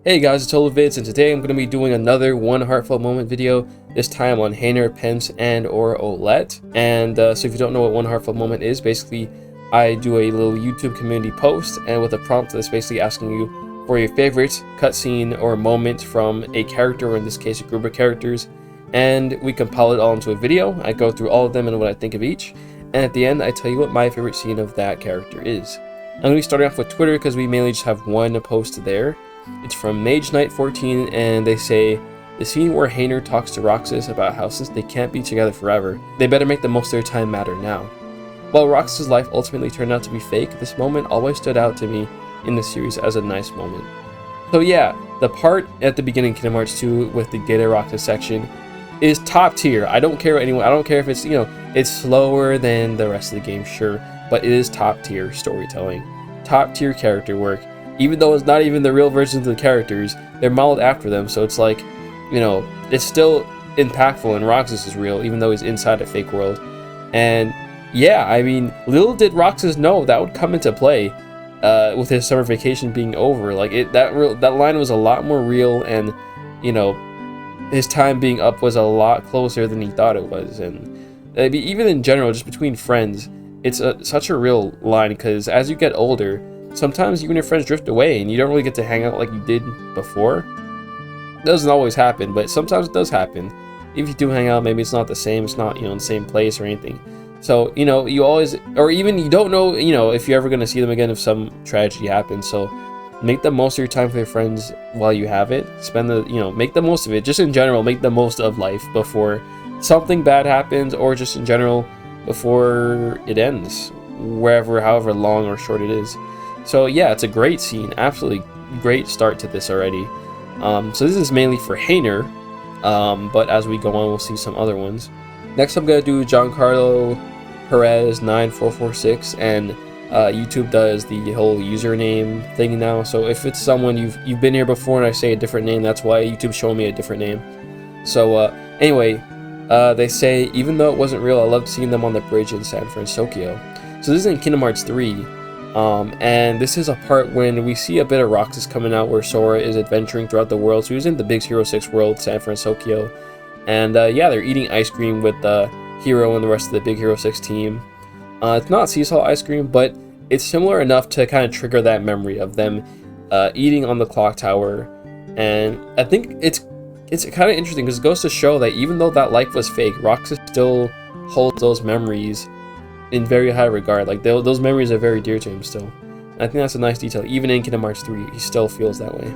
Hey guys, it's Oluvids, and today I'm going to be doing another One Heartfelt Moment video, this time on Hayner, Pence, and or Olette. And so if you don't know what One Heartfelt Moment is, basically I do a little YouTube community post, and with a prompt that's basically asking you for your favorite cutscene or moment from a character, or in this case a group of characters, and we compile it all into a video. I go through all of them and what I think of each, and at the end I tell you what my favorite scene of that character is. I'm going to be starting off with Twitter because we mainly just have one post there. It's from Mage Knight 14, and they say, the scene where Hayner talks to Roxas about how since they can't be together forever, they better make the most of their time matter now. While Roxas' life ultimately turned out to be fake, this moment always stood out to me in the series as a nice moment. So yeah, the part at the beginning of Kingdom Hearts 2 with the Get a Roxas section is top tier. I don't care what anyone, I don't care if it's, it's slower than the rest of the game, sure, but it is top tier storytelling, top tier character work. Even though it's not even the real versions of the characters, they're modeled after them, so it's like, it's still impactful, and Roxas is real, even though he's inside a fake world. And yeah, I mean, little did Roxas know that would come into play with his summer vacation being over. Like, that line was a lot more real, and, his time being up was a lot closer than he thought it was. And even in general, just between friends, it's such a real line, because as you get older, sometimes you and your friends drift away and you don't really get to hang out like you did before. It doesn't always happen, but sometimes it does happen. If you do hang out, maybe it's not the same, it's not, in the same place or anything. So, you always, or even you don't know, if you're ever going to see them again if some tragedy happens. So make the most of your time with your friends while you have it. Make the most of it. Just in general, make the most of life before something bad happens, or just in general before it ends, however long or short it is. So yeah, it's a great scene, absolutely great start to this already. So this is mainly for Hayner, but as we go on, we'll see some other ones. Next, I'm gonna do Giancarlo Perez 9446, and YouTube does the whole username thing now. So if it's someone you've been here before and I say a different name, that's why YouTube's showing me a different name. So anyway, they say, even though it wasn't real, I loved seeing them on the bridge in San Francisco. So this is in Kingdom Hearts 3. And this is a part when we see a bit of Roxas coming out, where Sora is adventuring throughout the world. So he's in the Big Hero 6 world, San Francisco, and yeah, they're eating ice cream with Hero and the rest of the Big Hero 6 team. It's not sea salt ice cream, but it's similar enough to kind of trigger that memory of them eating on the clock tower. And I think it's kind of interesting because it goes to show that even though that life was fake, Roxas still holds those memories in very high regard. Like, those memories are very dear to him still. And I think that's a nice detail. Even in Kingdom Hearts 3, he still feels that way.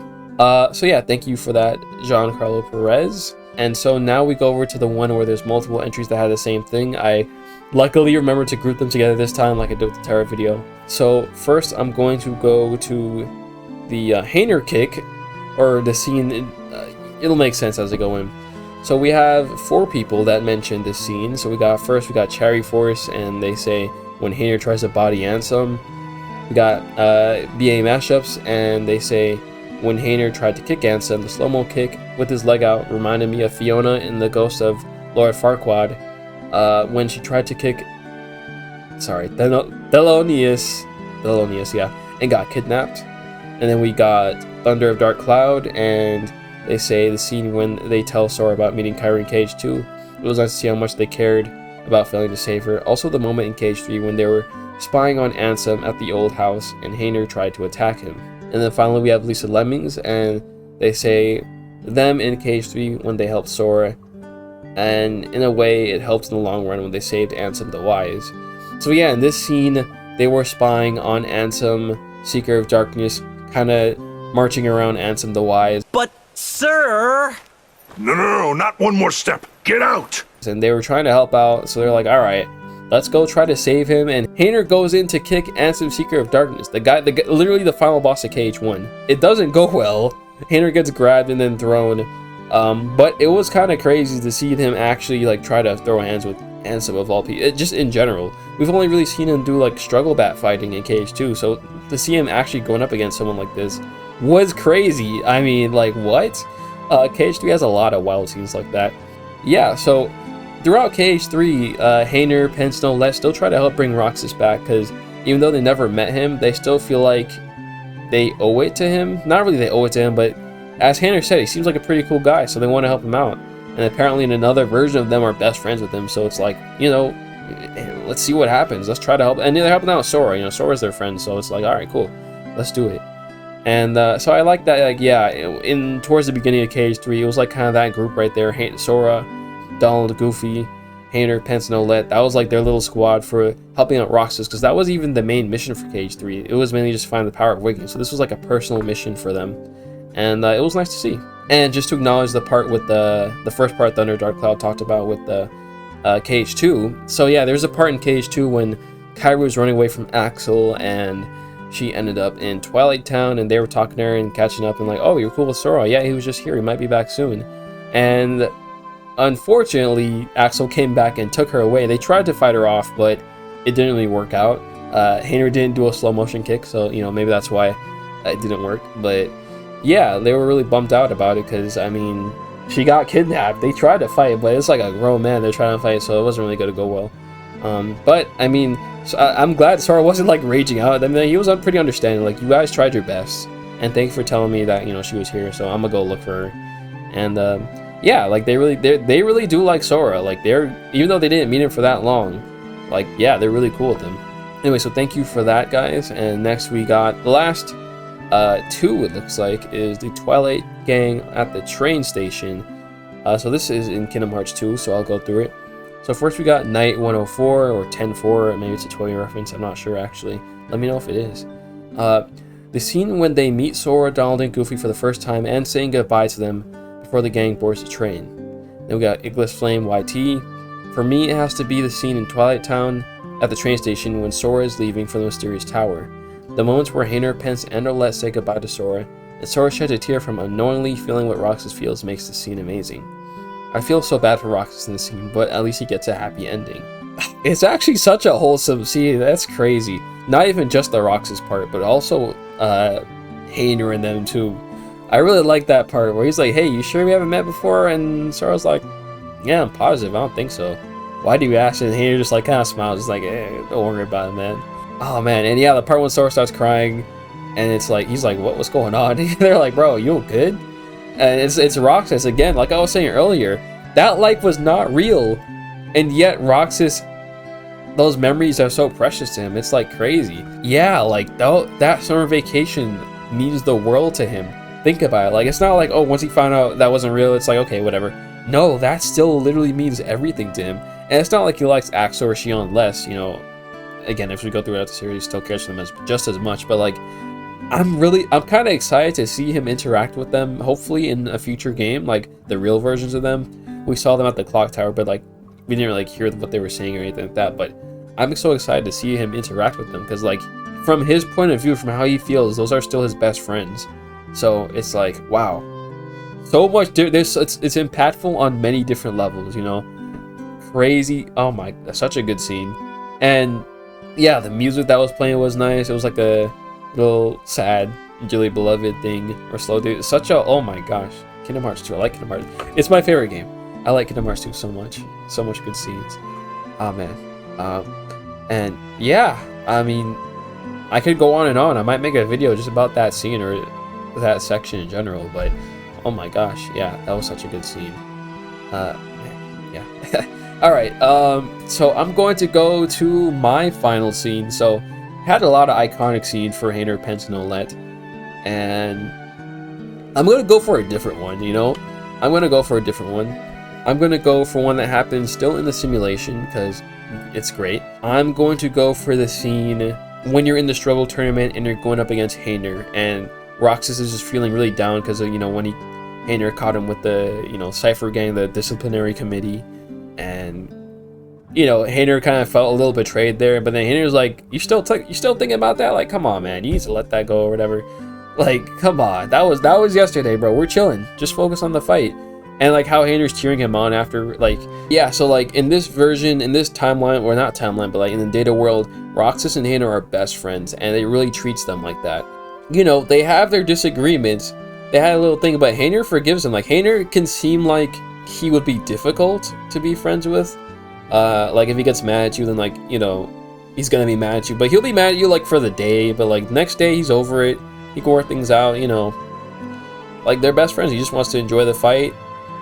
So yeah, thank you for that, Giancarlo Perez. And so now we go over to the one where there's multiple entries that have the same thing. I luckily remembered to group them together this time, like I did with the Terra video. So first, I'm going to go to the Hayner kick, or the scene. It'll make sense as I go in. So we have 4 people that mentioned this scene. So we got Cherry Force, and they say when Hayner tries to body Ansem. We got BA Mashups, and they say when Hayner tried to kick Ansem, the slow-mo kick with his leg out reminded me of Fiona in the Ghost of Lord Farquaad when she tried to kick Thelonious, yeah, and got kidnapped. And then we got Thunder of Dark Cloud, and they say the scene when they tell Sora about meeting Kyra in Cage 2. It was nice to see how much they cared about failing to save her. Also the moment in Cage 3 when they were spying on Ansem at the old house and Hayner tried to attack him. And then finally we have Lisa Lemmings, and they say them in Cage 3 when they helped Sora. And in a way it helped in the long run when they saved Ansem the Wise. So yeah, in this scene they were spying on Ansem, Seeker of Darkness, kind of marching around Ansem the Wise. But sir! No, not one more step. Get out! And they were trying to help out, so they're like, alright, let's go try to save him. And Hayner goes in to kick Ansem, Seeker of Darkness, the guy, literally the final boss of Cage 1. It doesn't go well. Hayner gets grabbed and then thrown. But it was kind of crazy to see him actually try to throw hands with Ansem of all people. Just in general. We've only really seen him do struggle bat fighting in Cage 2, so to see him actually going up against someone like this was crazy. I mean, what? Cage 3 has a lot of wild scenes like that. Yeah, so throughout Cage 3, Hayner, Pence, and Olette still try to help bring Roxas back, because even though they never met him, they still feel like they owe it to him. Not really they owe it to him, but as Hayner said, he seems like a pretty cool guy, so they want to help him out. And apparently in another version of them are best friends with him, so it's like, you know, let's see what happens. Let's try to help. And they're helping out Sora, you know, Sora's their friend, so it's like, alright, cool, let's do it. And so I like that, like, yeah, towards the beginning of Cage 3, it was like kind of that group right there, Sora, Donald, Goofy, Hayner, Pence, and Olette. That was like their little squad for helping out Roxas, because that was even the main mission for Cage 3. It was mainly just find the power of Wiggins, so this was like a personal mission for them. And it was nice to see. And just to acknowledge the part with the first part Thunder Dark Cloud talked about with the Cage 2. So yeah, there's a part in Cage 2 when Kairi was running away from Axel and she ended up in Twilight Town, and they were talking to her and catching up and like, oh, you're cool with Sora? Yeah, he was just here, he might be back soon. And unfortunately, Axel came back and took her away. They tried to fight her off, but it didn't really work out. Hayner didn't do a slow motion kick, so you know, maybe that's why it didn't work. But yeah, they were really bummed out about it because, I mean, she got kidnapped. They tried to fight, but it's like a grown man they're trying to fight, so it wasn't really going to go well. But I mean, so I'm glad Sora wasn't like raging out. I mean, he was pretty understanding. Like, you guys tried your best, and thanks for telling me that, you know, she was here. So I'm gonna go look for her. And yeah, like they really do like Sora. Like even though they didn't meet him for that long, like yeah, they're really cool with him. Anyway, so thank you for that, guys. And next we got the last two. It looks like is the Twilight Gang at the train station. So this is in Kingdom Hearts 2. So I'll go through it. So first we got Night 104 or 10-4, maybe it's a 20 reference, I'm not sure actually. Let me know if it is. The scene when they meet Sora, Donald, and Goofy for the first time and saying goodbye to them before the gang boards the train. Then we got Iglis Flame YT. For me, it has to be the scene in Twilight Town at the train station when Sora is leaving from the mysterious tower. The moments where Hayner, Pence, and Olette say goodbye to Sora, and Sora sheds a tear from unknowingly feeling what Roxas feels makes the scene amazing. I feel so bad for Roxas in the scene, but at least he gets a happy ending. It's actually such a wholesome scene, that's crazy. Not even just the Roxas part, but also Hayner and them too. I really like that part where he's like, hey, you sure we haven't met before? And Sora's like, yeah, I'm positive, I don't think so. Why do you ask? And Hayner just like kind of smiles, just like, don't worry about it, man. Oh man, and yeah, the part when Sora starts crying, and it's like, he's like, what's going on? They're like, bro, you good? And it's Roxas again, like I was saying earlier, that life was not real, and yet Roxas, those memories are so precious to him. It's like crazy. Yeah, like that summer vacation means the world to him. Think about it. Like, it's not like, oh, once he found out that wasn't real, it's like, okay, whatever. No, that still literally means everything to him. And it's not like he likes Axel or Xion less, you know. Again, if we go throughout the series, he still cares for them just as much, but like, I'm kind of excited to see him interact with them, hopefully in a future game, like the real versions of them. We saw them at the clock tower, but like, we didn't really hear what they were saying or anything like that, but I'm so excited to see him interact with them, because like, from his point of view, from how he feels, those are still his best friends. So it's like, wow, so much, it's impactful on many different levels, you know. Crazy. Oh my, such a good scene. And yeah, the music that was playing was nice. It was like a little sad, dearly beloved thing, or slow dude. Such a, oh my gosh, Kingdom Hearts 2. I like Kingdom Hearts. It's my favorite game. I like Kingdom Hearts 2 so much. So much good scenes. Oh man. And yeah, I mean, I could go on and on. I might make a video just about that scene or that section in general, but oh my gosh, yeah, that was such a good scene. Man, yeah. All right, so I'm going to go to my final scene. So had a lot of iconic scenes for Hayner, Pence, and Olette, and I'm gonna go for a different one. You know, I'm gonna go for a different one. I'm gonna go for one that happens still in the simulation because it's great. I'm going to go for the scene when you're in the struggle tournament and you're going up against Hayner, and Roxas is just feeling really down because you know, when Hayner caught him with the, you know, Cypher Gang, the disciplinary committee. And you know, Hayner kind of felt a little betrayed there, but then Hayner's like, you still thinking about that? Like, come on, man, you need to let that go or whatever. Like, come on, that was yesterday, bro. We're chilling, just focus on the fight. And like how Hayner's cheering him on after, like, yeah, so like in this version, in this timeline, or not timeline, but like in the data world, Roxas and Hayner are best friends, and it really treats them like that. You know, they have their disagreements. They had a little thing, but Hayner forgives him. Like, Hayner can seem like he would be difficult to be friends with. Like if he gets mad at you, then like, you know, he's gonna be mad at you, but he'll be mad at you like for the day, but like next day he's over it. He can work things out, you know. like they're best friends. He just wants to enjoy the fight,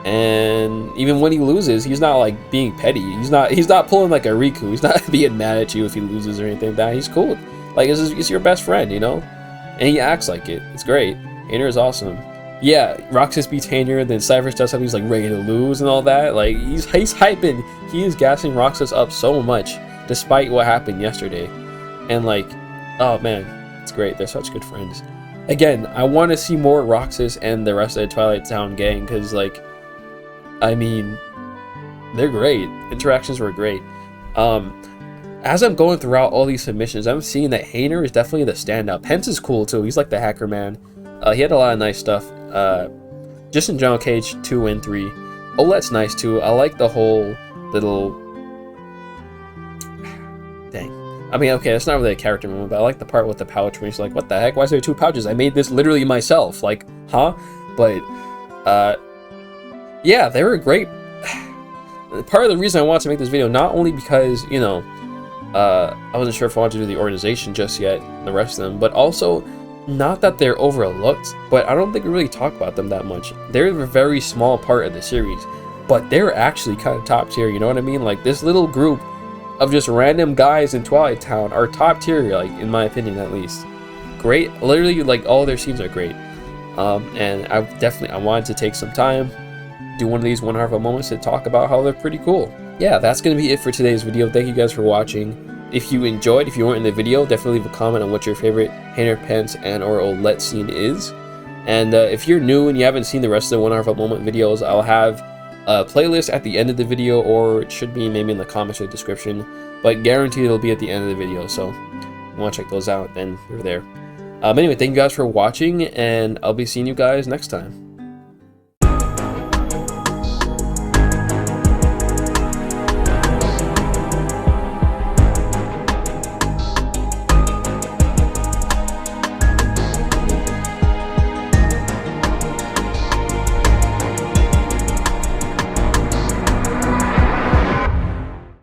and even when he loses, he's not like being petty. He's not pulling like a Riku. He's not being mad at you if he loses or anything like that. He's cool. Like it's your best friend, you know, and he acts like it. It's great. Hayner is awesome. Yeah, Roxas beats Hayner, then Cypher's does something, he's like ready to lose and all that. Like he's hyping, he is gassing Roxas up so much, despite what happened yesterday. And like, oh man, it's great. They're such good friends. Again, I want to see more Roxas and the rest of the Twilight Town gang, because like, I mean, they're great. Interactions were great. As I'm going throughout all these submissions, I'm seeing that Hayner is definitely the standout. Pence is cool too. He's like the hacker man. He had a lot of nice stuff. Just in general, Cage 2 and 3. Olette's nice too. I like the whole little... Dang. I mean, okay, that's not really a character moment, but I like the part with the pouch where he's like, what the heck? Why is there 2 pouches? I made this literally myself. Like, huh? But, yeah, they were great. Part of the reason I wanted to make this video, not only because, you know, I wasn't sure if I wanted to do the organization just yet, the rest of them, but also... Not that they're overlooked, but I don't think we really talk about them that much. They're a very small part of the series, but they're actually kind of top tier, you know what I mean? Like, this little group of just random guys in Twilight Town are top tier, like, in my opinion at least. Great, literally, like, all their scenes are great. And I wanted to take some time, do one of these One Heartfelt Moments to talk about how they're pretty cool. Yeah, that's going to be it for today's video. Thank you guys for watching. If you enjoyed, if you weren't in the video, definitely leave a comment on what your favorite Hayner, Pence, and or Olette scene is. And if you're new and you haven't seen the rest of the One Heartfelt Moment videos, I'll have a playlist at the end of the video, or it should be maybe in the comments or the description, but guaranteed it'll be at the end of the video, so if you want to check those out, then you're there. Anyway, thank you guys for watching, and I'll be seeing you guys next time.